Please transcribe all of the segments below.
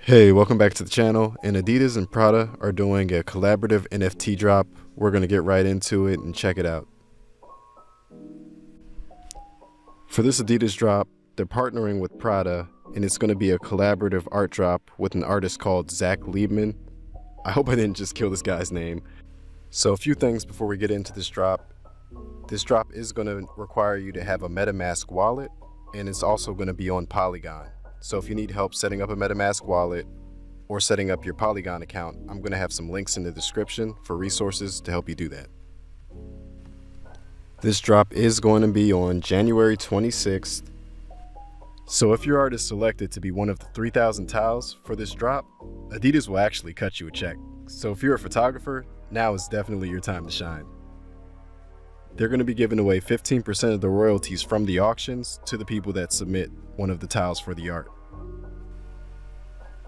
Hey, welcome back to the channel. And Adidas and Prada are doing a collaborative NFT drop. We're going to get right into it and check it out. For this Adidas drop, they're partnering with Prada, and it's going to be a collaborative art drop with an artist called Zach Liebman. I hope I didn't just kill this guy's name. So a few things before we get into this drop. This drop is going to require you to have a MetaMask wallet, and it's also going to be on Polygon. So if you need help setting up a MetaMask wallet or setting up your Polygon account, I'm going to have some links in the description for resources to help you do that. This drop is going to be on January 26th. So if your art is selected to be one of the 3,000 tiles for this drop, Adidas will actually cut you a check. So if you're a photographer, now is definitely your time to shine. They're going to be giving away 15% of the royalties from the auctions to the people that submit one of the tiles for the art.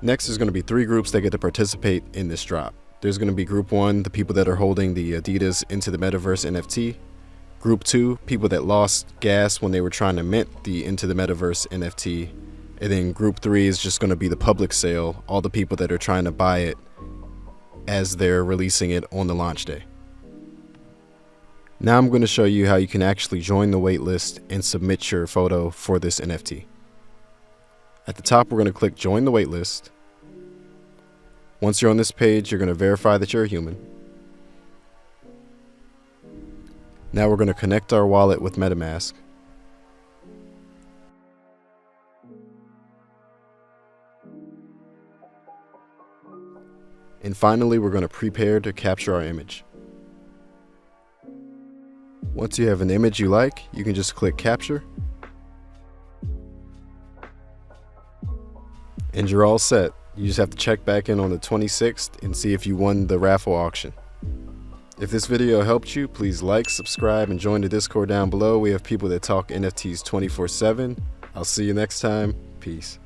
Next, there's going to be 3 groups that get to participate in this drop. There's going to be Group 1, the people that are holding the Adidas Into the Metaverse NFT. Group 2, people that lost gas when they were trying to mint the Into the Metaverse NFT. And then Group 3 is just going to be the public sale, all the people that are trying to buy it as they're releasing it on the launch day. Now I'm going to show you how you can actually join the waitlist and submit your photo for this NFT. At the top, we're going to click Join the Waitlist. Once you're on this page, you're going to verify that you're a human. Now we're going to connect our wallet with MetaMask. And finally, we're going to prepare to capture our image. Once you have an image you like, you can just click Capture. And you're all set. You just have to check back in on the 26th and see if you won the raffle auction. If this video helped you, please like, subscribe, and join the Discord down below. We have people that talk NFTs 24/7. I'll see you next time. Peace.